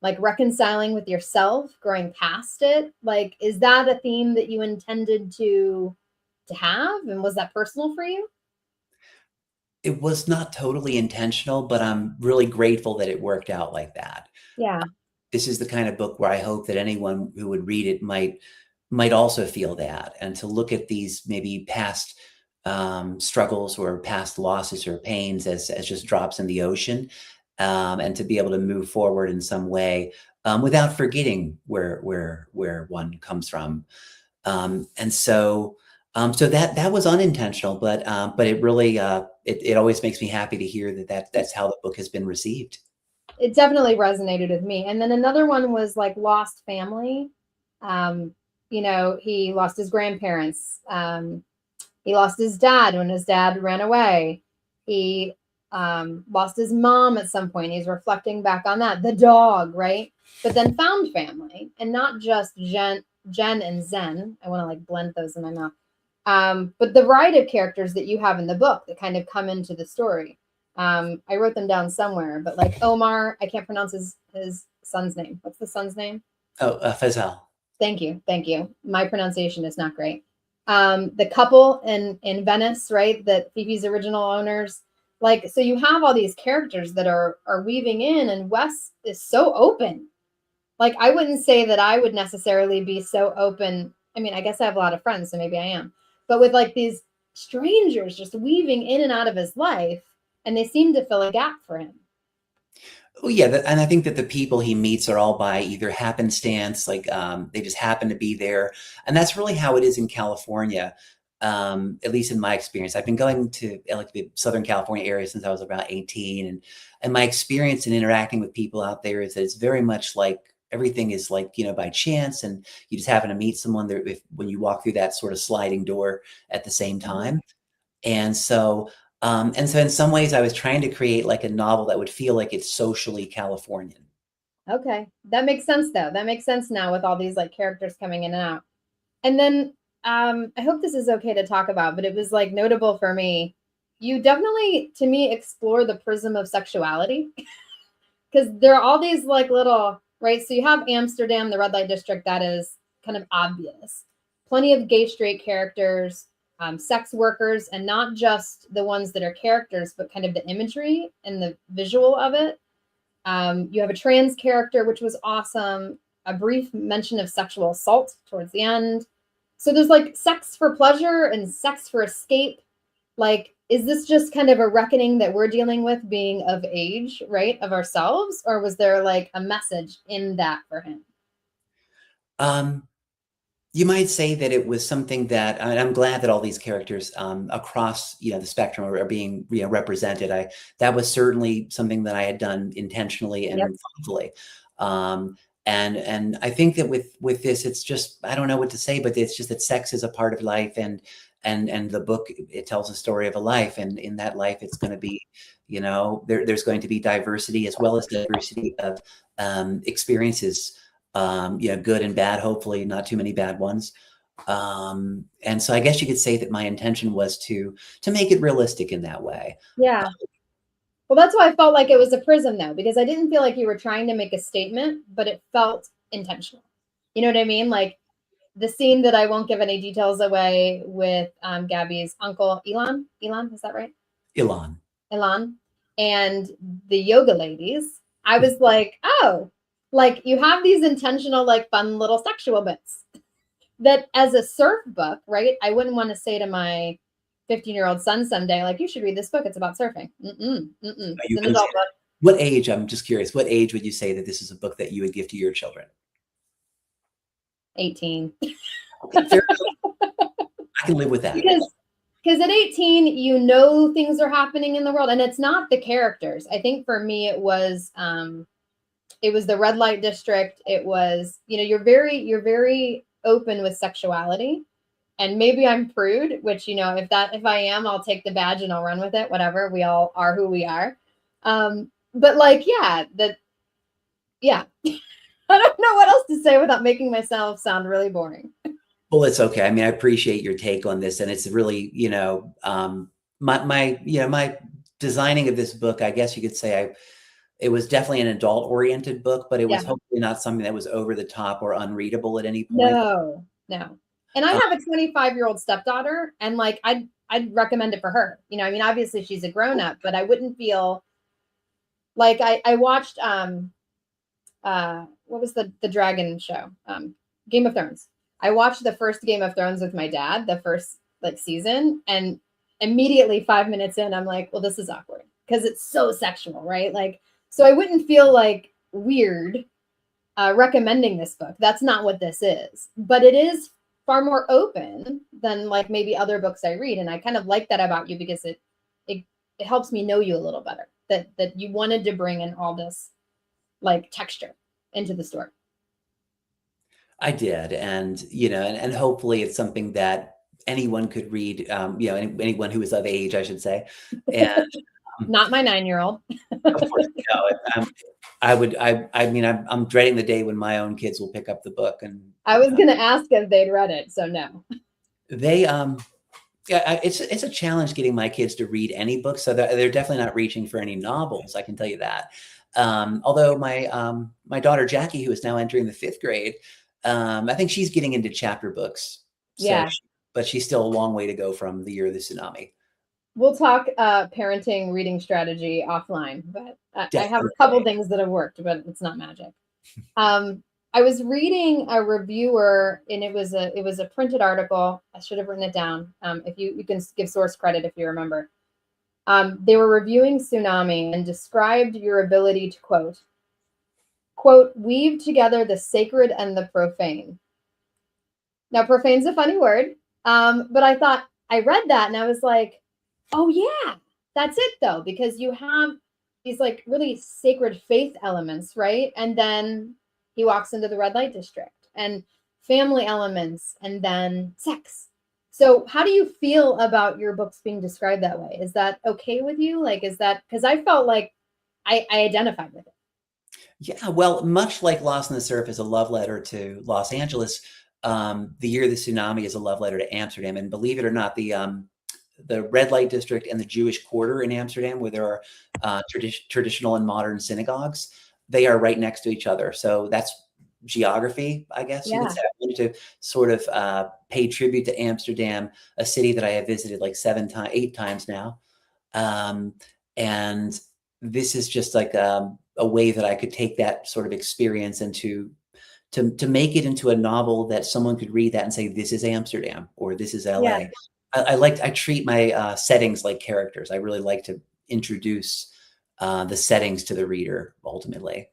like reconciling with yourself, growing past it. Like, is that a theme that you intended to have? And was that personal for you? It was not totally intentional, but I'm really grateful that it worked out like that. Yeah. This is the kind of book where I hope that anyone who would read it might also feel that, and to look at these maybe past struggles or past losses or pains as just drops in the ocean, and to be able to move forward in some way, without forgetting where one comes from. And so that was unintentional, but it really it always makes me happy to hear that's how the book has been received. It definitely resonated with me. And then another one was like lost family. He lost his grandparents. He lost his dad when his dad ran away. He lost his mom at some point. He's reflecting back on that. The dog, right? But then found family, and not just Jen and Zen. I want to like blend those in my mouth. But the variety of characters that you have in the book that kind of come into the story. I wrote them down somewhere, but like Omar, I can't pronounce his son's name. What's the son's name? Oh, Fazal. Thank you. My pronunciation is not great. The couple in Venice, right? That Fifi's original owners. Like, so you have all these characters that are weaving in, and Wes is so open. Like, I wouldn't say that I would necessarily be so open. I mean, I guess I have a lot of friends, so maybe I am. But with like these strangers just weaving in and out of his life, and they seem to fill a gap for him. Oh yeah, and I think that the people he meets are all by either happenstance, like they just happen to be there, and that's really how it is in California. At least in my experience, I've been going to like the Southern California area since I was about 18, and my experience in interacting with people out there is that it's very much like everything is like by chance, and you just happen to meet someone there when you walk through that sort of sliding door at the same Mhm. time. And so in some ways, I was trying to create like a novel that would feel like it's socially Californian. Okay, that makes sense though. That makes sense now with all these like characters coming in and out. And then I hope this is okay to talk about, but it was like notable for me. You definitely, to me, explore the prism of sexuality because there are all these like little, right? So you have Amsterdam, the red light district, that is kind of obvious. Plenty of gay, straight characters, sex workers, and not just the ones that are characters, but kind of the imagery and the visual of it. You have a trans character, which was awesome. A brief mention of sexual assault towards the end. So there's like sex for pleasure and sex for escape. Like, is this just kind of a reckoning that we're dealing with being of age, right, of ourselves? Or was there like a message in that for him? Um, you might say that it was something that, and I'm glad that all these characters across the spectrum are being represented. That was certainly something that I had done intentionally Yep. and thoughtfully. Um, and I think that with this, it's just I don't know what to say, but it's just that sex is a part of life, and the book it tells a story of a life, and in that life, it's going to be there's going to be diversity as well as diversity of experiences, good and bad, hopefully not too many bad ones. And so I guess you could say that my intention was to make it realistic in that way. Yeah. Well, that's why I felt like it was a prism though, because I didn't feel like you were trying to make a statement, but it felt intentional. You know what I mean? Like the scene that I won't give any details away with Gabby's uncle, Elon. Elon, is that right? Ilan. Elon. And the yoga ladies. I was like, oh, like you have these intentional, like fun little sexual bits that as a surf book, right? I wouldn't want to say to my 15-year-old son someday, like, you should read this book. It's about surfing. It's You an wouldn't say adult that. book. What age? I'm just curious. What age would you say that this is a book that you would give to your children? 18. Okay, fair enough. I can live with that. Because at 18 you know things are happening in the world and it's not the characters. I think for me it was the red light district. It was you're very open with sexuality, and maybe I'm prude, which if I am, I'll take the badge and I'll run with it. Whatever, we all are who we are. But like yeah I don't know what else to say without making myself sound really boring. Well, it's okay. I mean, I appreciate your take on this, and it's really, my designing of this book. I guess you could say it was definitely an adult-oriented book, but it Yeah. was hopefully not something that was over the top or unreadable at any point. No. And I Uh, have a 25-year-old stepdaughter, and like I'd recommend it for her. I mean, obviously she's a grown up, but I wouldn't feel like I watched what was the dragon show? Game of Thrones. I watched the first Game of Thrones with my dad, the first like season, and immediately 5 minutes in, I'm like, well, this is awkward because it's so sexual, right? Like, so I wouldn't feel like weird recommending this book. That's not what this is, but it is far more open than like maybe other books I read, and I kind of like that about you because it, it helps me know you a little better. That you wanted to bring in all this like texture into the story. I did, and hopefully it's something that anyone could read. Anyone who is of age, I should say, and Not my 9-year-old. of course, I would. I mean, I'm dreading the day when my own kids will pick up the book and I was gonna ask if they'd read it, so no. they yeah, it's a challenge getting my kids to read any books, so they're definitely not reaching for any novels. I can tell you that. Although my daughter Jackie, who is now entering the 5th grade, I think she's getting into chapter books. So, Yeah, but she's still a long way to go from the year of the tsunami. we'll talk parenting reading strategy offline, but I have a couple Definitely. things that have worked, but it's not magic. Um, I was reading a reviewer, and it was a printed article. I should have written it down. If you can give source credit if you remember. They were reviewing Tsunami and described your ability to quote, weave together the sacred and the profane. Now, profane's a funny word, but I thought I read that and I was like, oh yeah, that's it though, because you have these like really sacred faith elements, right? And then he walks into the red light district and family elements and then sex. So how do you feel about your books being described that way? Is that okay with you? Like, is that, because I felt like I identified with it. Yeah, well, much like Lost in the Surf is a love letter to Los Angeles, The Year of the Tsunami is a love letter to Amsterdam. And believe it or not, the red light district and the Jewish quarter in Amsterdam, where there are traditional and modern synagogues, they are right next to each other. So that's geography, I guess you could Yeah. say. I wanted to sort of pay tribute to Amsterdam, a city that I have visited like 8 times now. And this is just like a way that I could take that sort of experience and to make it into a novel that someone could read that and say, this is Amsterdam or this is Yeah. LA. I treat my settings like characters. I really like to introduce the settings to the reader ultimately.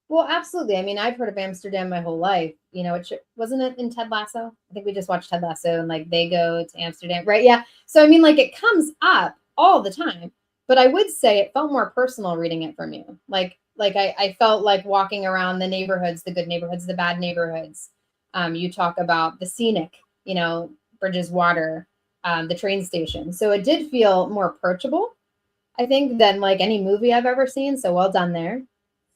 Well, absolutely. I mean, I've heard of Amsterdam my whole life. You know, wasn't it in Ted Lasso? I think we just watched Ted Lasso and like they go to Amsterdam, right? Yeah. So I mean, like it comes up all the time. But I would say it felt more personal reading it from you. I felt like walking around the neighborhoods, the good neighborhoods, the bad neighborhoods. You talk about the scenic, you know, bridges, water, the train station. So it did feel more approachable, I think, than like any movie I've ever seen. So well done there.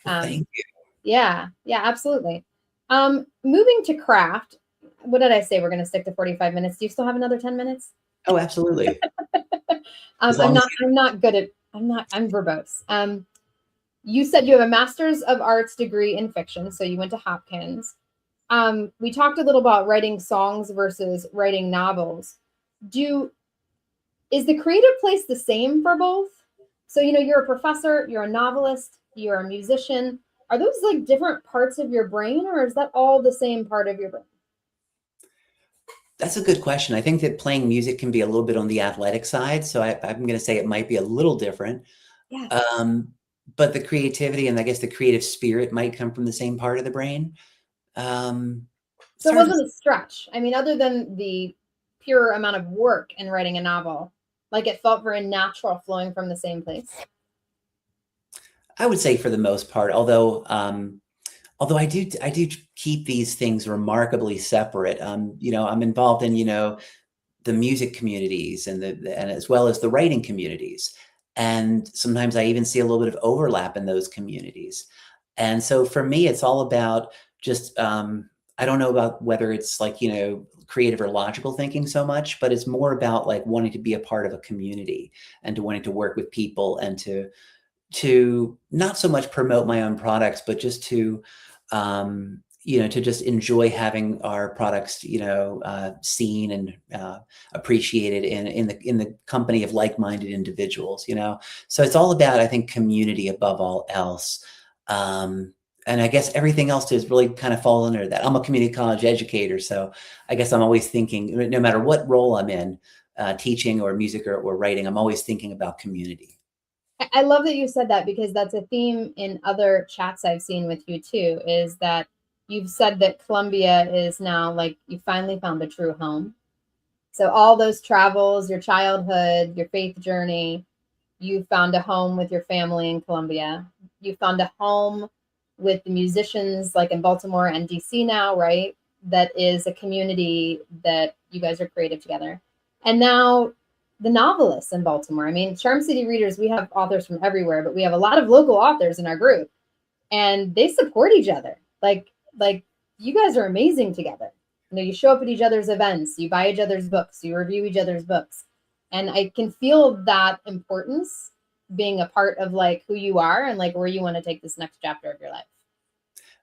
Well, Um, thank you. yeah, yeah, absolutely. Moving to craft, what did I say? We're going to stick to 45 minutes. Do you still have another 10 minutes? Oh, absolutely. As long as I'm not good at, I'm verbose. You said you have a master's of arts degree in fiction. So you went to Hopkins. We talked a little about writing songs versus writing novels. Do, is the creative place the same for both? So, you know, you're a professor, you're a novelist, you're a musician. Are those like different parts of your brain, or is that all the same part of your brain? That's a good question. I think that playing music can be a little bit on the athletic side. So I'm going to say it might be a little different. Yeah. Um, but the creativity and I guess the creative spirit might come from the same part of the brain. So It's it hard to, wasn't a stretch. I mean, other than the pure amount of work in writing a novel, like it felt very natural flowing from the same place. I would say for the most part, although I do keep these things remarkably separate. You know, I'm involved in, you know, the music communities and and as well as the writing communities. And sometimes I even see a little bit of overlap in those communities. And so for me, it's all about just I don't know about whether it's like, you know, creative or logical thinking so much, but it's more about like wanting to be a part of a community and to wanting to work with people and to not so much promote my own products, but just to, you know, to just enjoy having our products, you know, seen and appreciated in the company of like-minded individuals, you know. So it's all about, I think, community above all else. And I guess everything else is really kind of fall under that. I'm a community college educator, so I guess I'm always thinking, no matter what role I'm in, teaching or music or writing, I'm always thinking about community. I love that you said that because that's a theme in other chats I've seen with you too, is that you've said that Columbia is now like you finally found a true home. So all those travels, your childhood, your faith journey, you found a home with your family in Columbia. You found a home with the musicians like in Baltimore and DC now, right? That is a community that you guys are creative together. And now the novelists in Baltimore. I mean, Charm City Readers, we have authors from everywhere, but we have a lot of local authors in our group and they support each other. Like you guys are amazing together. You know, you show up at each other's events, you buy each other's books, you review each other's books. And I can feel that importance being a part of like who you are and like where you want to take this next chapter of your life.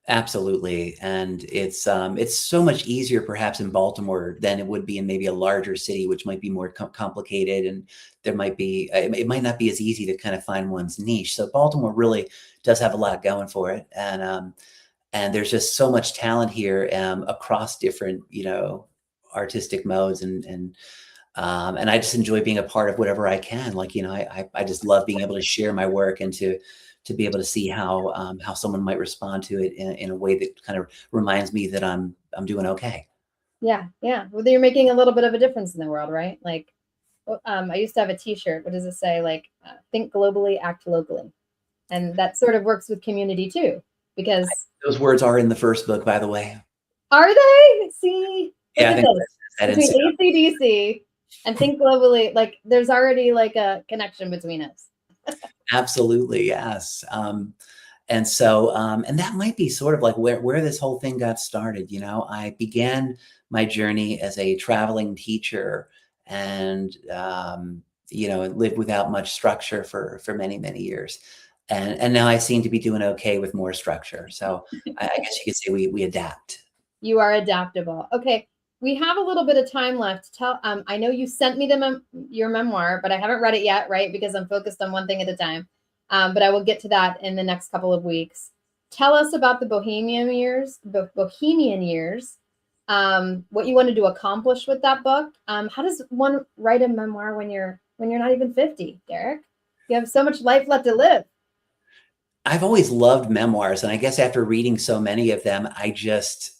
Absolutely, and it's so much easier perhaps in Baltimore than it would be in maybe a larger city, which might be more complicated, and there might be it might not be as easy to kind of find one's niche. So Baltimore really does have a lot going for it, and there's just so much talent here across different, you know, artistic modes, and And I just enjoy being a part of whatever I can. Like, you know, I just love being able to share my work and to be able to see how someone might respond to it in a way that kind of reminds me that I'm doing okay. Yeah, yeah. Well, you're making a little bit of a difference in the world, right? Like, I used to have a T-shirt. What does it say? Like, think globally, act locally, and that sort of works with community too. Because Those words are in the first book, by the way. are they? See, look Yeah, I at think this that between is AC/DC and think globally. Like, there's already like a connection between us. absolutely yes. And so, and that might be sort of like where this whole thing got started. You know, I began my journey as a traveling teacher, and you know, lived without much structure for many years, and now I seem to be doing okay with more structure. So I guess you could say we adapt. You are adaptable. Okay, we have a little bit of time left. Tell. I know you sent me your memoir, but I haven't read it yet, right? Because I'm focused on one thing at a time. But I will get to that in the next couple of weeks. Tell us about the Bohemian years. Bohemian years. What you wanted to accomplish with that book. How does one write a memoir when you're not even 50, Derrick? You have so much life left to live. I've always loved memoirs, and I guess after reading so many of them, I just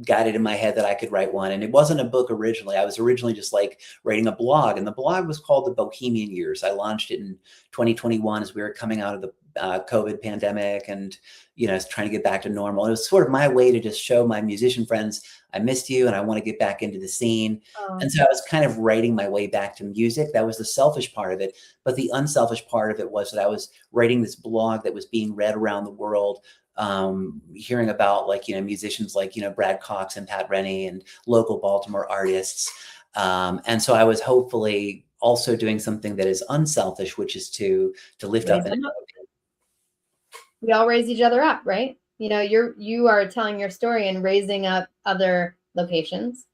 got it in my head that I could write one. And it wasn't a book originally. I was originally just like writing a blog, and the blog was called The Bohemian Years. I launched it in 2021 as we were coming out of the COVID pandemic and, you know, trying to get back to normal. It was sort of my way to just show my musician friends, I missed you and I want to get back into the scene. Oh, And so I was kind of writing my way back to music. That was the selfish part of it. But the unselfish part of it was that I was writing this blog that was being read around the world, hearing about, like, you know, musicians like, you know, Brad Cox and Pat Rennie and local Baltimore artists. And so I was hopefully also doing something that is unselfish, which is to lift raise up and them up. We all raise each other up, right? You know, you are telling your story and raising up other locations,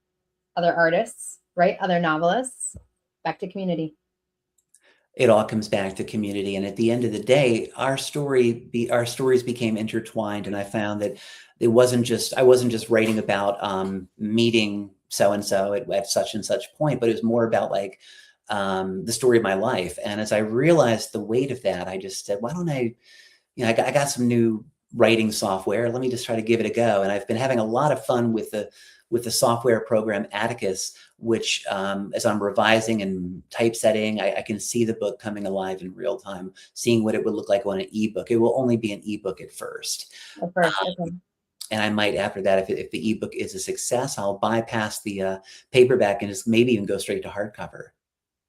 other artists, right? Other novelists. Back to community. it all comes back to community. And at the end of the day, our stories became intertwined. And I found that I wasn't just writing about meeting so and so at such and such point, but it was more about like the story of my life. And as I realized the weight of that, I just said, why don't I, you know, I got some new writing software. Let me just try to give it a go. And I've been having a lot of fun with the software program Atticus, which as I'm revising and typesetting, I can see the book coming alive in real time, seeing what it would look like on an ebook. It will only be an ebook at first. At first, okay. And I might, after that, if the ebook is a success, I'll bypass the paperback and just maybe even go straight to hardcover.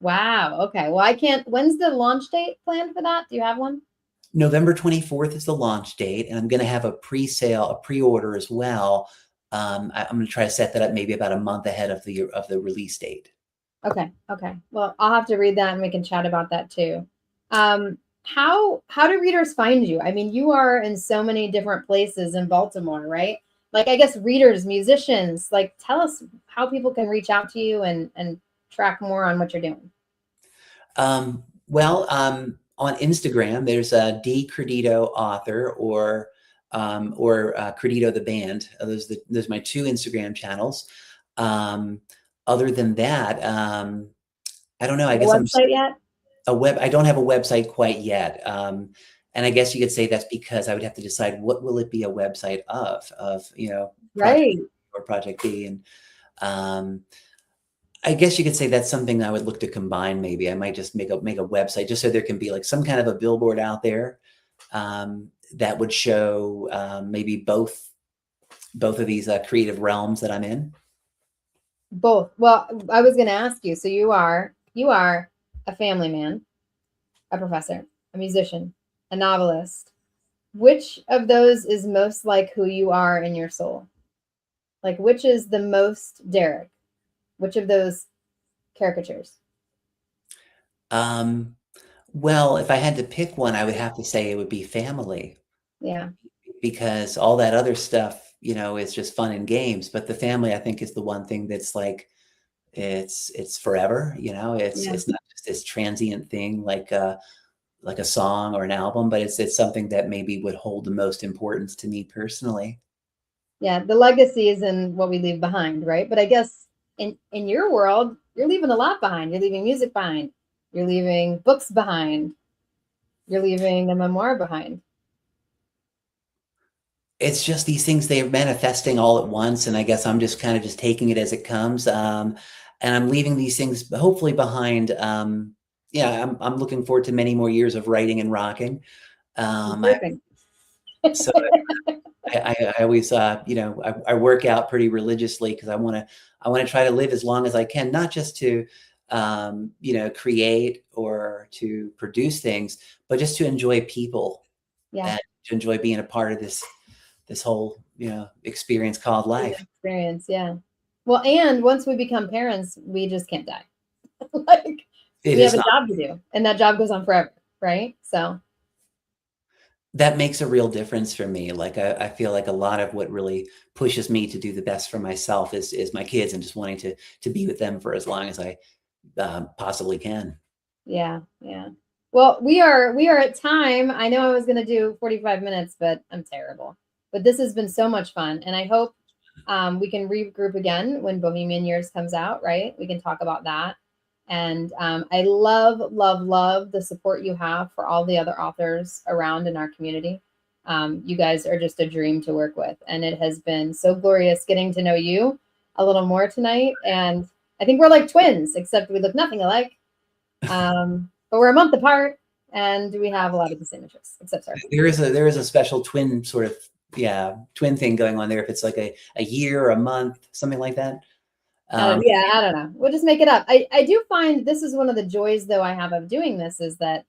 Wow. Okay. Well, I can't. When's the launch date planned for that? Do you have one? November 24th is the launch date, and I'm going to have a pre-sale, a pre-order as well. I'm going to try to set that up maybe about a month ahead of the release date. Okay. Okay. Well, I'll have to read that and we can chat about that too. How do readers find you? I mean, you are in so many different places in Baltimore, right? Like, I guess readers, musicians, like, tell us how people can reach out to you and track more on what you're doing. Well, on Instagram, there's a D Credito author or Credito the band. Those are my two Instagram channels. Um, Other than that, I don't know. I The guess website yet? I don't have a website quite yet. And I guess you could say that's because I would have to decide what will it be a website of, you know, Project Right. A or Project B. And um, I guess you could say that's something I would look to combine. Maybe I might just make a website just so there can be like some kind of a billboard out there that would show maybe both of these creative realms that I'm in. Both. Well, I was going to ask you. So you are a family man, a professor, a musician, a novelist. Which of those is most like who you are in your soul? Like, which is the most Derrick? Which of those caricatures? Um, well, if I had to pick one, I would have to say it would be family, Yeah. because all that other stuff, you know, is just fun and games. But the family, I think, is the one thing that's like it's forever. You know, Yeah. it's not just this transient thing like a song or an album, but it's something that maybe would hold the most importance to me personally. Yeah. The legacy is in what we leave behind, right? But I guess in your world, you're leaving a lot behind. You're leaving music behind. You're leaving books behind. You're leaving a memoir behind. It's just these things, they're manifesting all at once, and I guess I'm just kind of just taking it as it comes. And I'm leaving these things hopefully behind. Yeah, I'm looking forward to many more years of writing and rocking. Surfing. So I always, you know, I work out pretty religiously because I want to try to live as long as I can, not just to, you know, create or to produce things, but just to enjoy people and to enjoy being a part of this whole, you know, experience called life. Experience, yeah. Well, and once we become parents, we just can't die. Like we have a job to do, and that job goes on forever, right? So that makes a real difference for me. Like I feel like a lot of what really pushes me to do the best for myself is my kids and just wanting to be with them for as long as I possibly can. Yeah, yeah. Well, we are at time. I know I was going to do 45 minutes, but I'm terrible. But this has been so much fun, and I hope we can regroup again when Bohemian Years comes out. Right? We can talk about that. And I love, love, love the support you have for all the other authors around in our community. You guys are just a dream to work with. And it has been so glorious getting to know you a little more tonight. And I think we're like twins, except we look nothing alike. But we're a month apart and we have a lot of the same interests, except sorry. There is a special twin sort of, twin thing going on there. If it's like a year or a month, something like that. I don't know. We'll just make it up. I do find this is one of the joys, though, I have of doing this is that,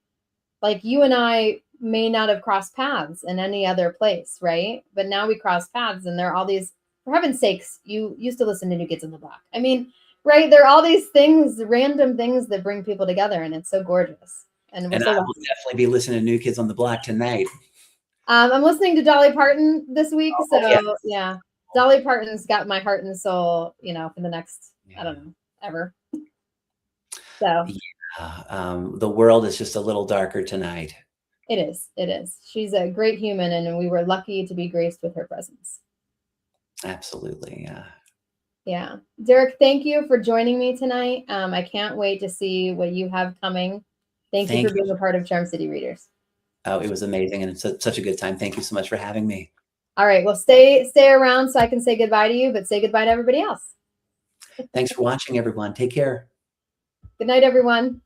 like, you and I may not have crossed paths in any other place, right? But now we cross paths, and there are all these. For heaven's sakes, you used to listen to New Kids on the Block. I mean, right? There are all these things, random things that bring people together, and it's so gorgeous. And I will definitely be listening to New Kids on the Block tonight. I'm listening to Dolly Parton this week, yeah. Dolly Parton's got my heart and soul, you know, for the next, I don't know, ever. So the world is just a little darker tonight. It is. It is. She's a great human, and we were lucky to be graced with her presence. Absolutely. Yeah. Yeah. Derrick, thank you for joining me tonight. I can't wait to see what you have coming. Thank you for being a part of Charm City Readers. Oh, it was amazing, and it's such a good time. Thank you so much for having me. All right. Well, stay around so I can say goodbye to you, but say goodbye to everybody else. Thanks for watching, everyone. Take care. Good night, everyone.